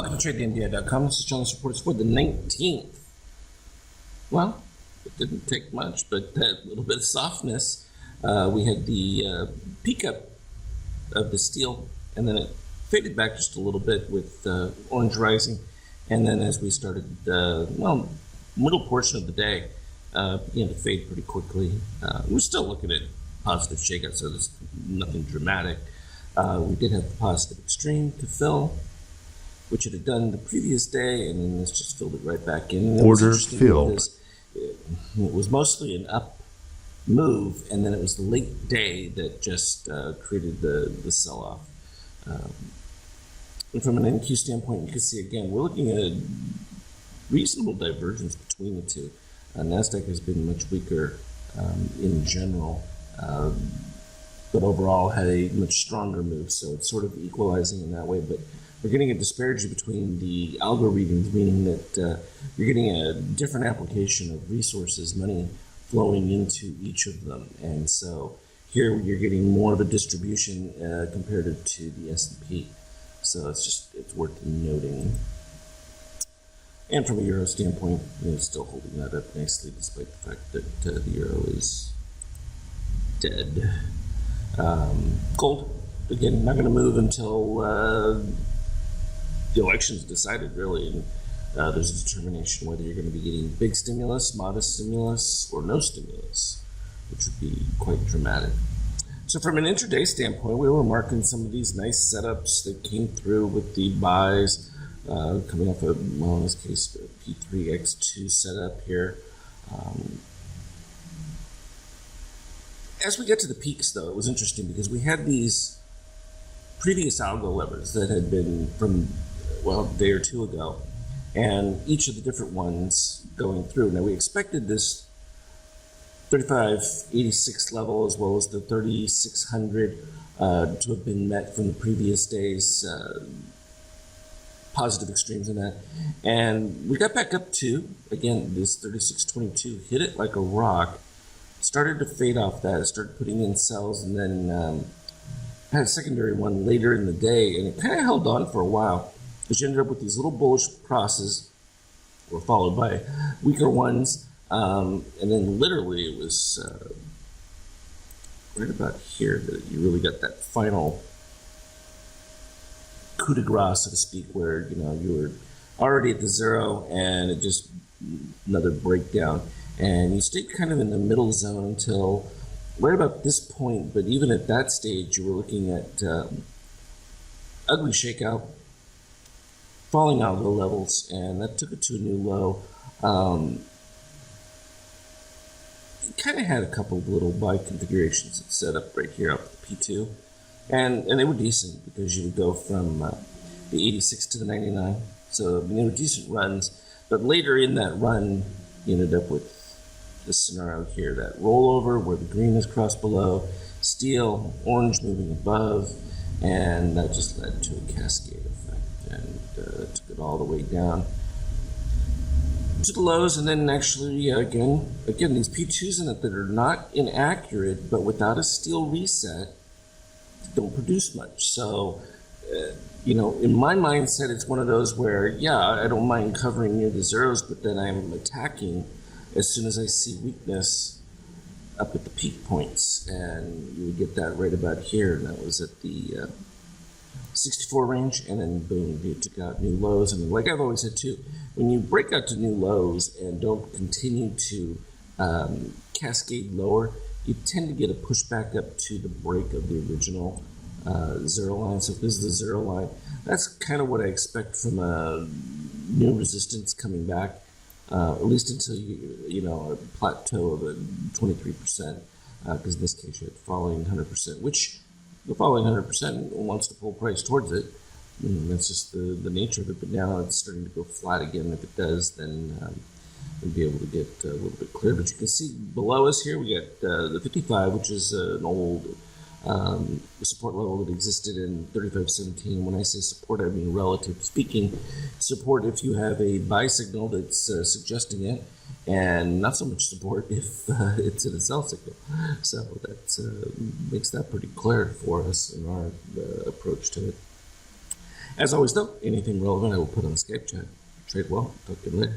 Welcome to TradeTheNVI.com. This is John Supports for the 19th. Well, it didn't take much, but a little bit of softness. We had the peak up of the steel, and then it faded back just a little bit with orange rising. And then as we started, middle portion of the day, began to fade pretty quickly. We're still looking at positive shakeout, so there's nothing dramatic. We did have the positive extreme to fill, which it had done the previous day, and then this just filled it right back in. Order filled. It was mostly an up move, and then it was the late day that just created the sell-off. And from an NQ standpoint, you can see again, we're looking at a reasonable divergence between the two. NASDAQ has been much weaker in general, but overall had a much stronger move, so it's sort of equalizing in that way. But we're getting a disparity between the algo readings, meaning that you're getting a different application of resources, money flowing into each of them. And so here you're getting more of a distribution compared to the S&P. So it's worth noting. And from a euro standpoint, it's still holding that up nicely despite the fact that the euro is dead. Gold, again, not going to move until the election's decided, really, and there's a determination whether you're going to be getting big stimulus, modest stimulus, or no stimulus, which would be quite dramatic. So from an intraday standpoint, we were marking some of these nice setups that came through with the buys coming off of, well, in this case, P3X2 setup here. As we get to the peaks, though, it was interesting because we had these previous algo levers that had been from, well, a day or two ago, and each of the different ones going through. Now, we expected this 3586 level as well as the 3600 to have been met from the previous day's positive extremes in that. And we got back up to, again, this 3622, hit it like a rock, started to fade off that, started putting in sells, and then had a secondary one later in the day, and it kind of held on for a while, which ended up with these little bullish crosses, were followed by weaker ones, and then literally it was right about here that you really got that final coup de grace, so to speak, where you were already at the zero and it just another breakdown, and you stayed kind of in the middle zone until right about this point. But even at that stage, you were looking at ugly shakeout, falling algo levels, and that took it to a new low. It kind of had a couple of little buy configurations set up right here up the P2, and they were decent because you would go from the 86 to the 99. So they were decent runs, but later in that run, you ended up with this scenario here, that rollover where the green is crossed below, steel, orange moving above, and that just led to a cascade effect and took it all the way down to the lows. And then actually again these P2s in it that are not inaccurate, but without a steel reset don't produce much. So in my mindset, it's one of those where I don't mind covering near the zeros, but then I'm attacking as soon as I see weakness up at the peak points, and you would get that right about here, and that was at the 64 range, and then boom, you took out new lows. And like I've always said too, when you break out to new lows and don't continue to cascade lower, you tend to get a pushback up to the break of the original zero line. So if this is the zero line, that's kind of what I expect from a new resistance coming back. At least until a plateau of a 23%, because in this case you had falling 100%, which the falling 100% wants to pull price towards it. That's just the nature of it. But now it's starting to go flat again. If it does, then we'll be able to get a little bit clearer. But you can see below us here we got the 55, which is an old support level that existed in 3517. When I say support, I mean relative speaking. Support if you have a buy signal that's suggesting it, and not so much support if it's in a sell signal. So that makes that pretty clear for us in our approach to it. As always, though, anything relevant I will put on the Skype chat. Trade well. Talk to you later.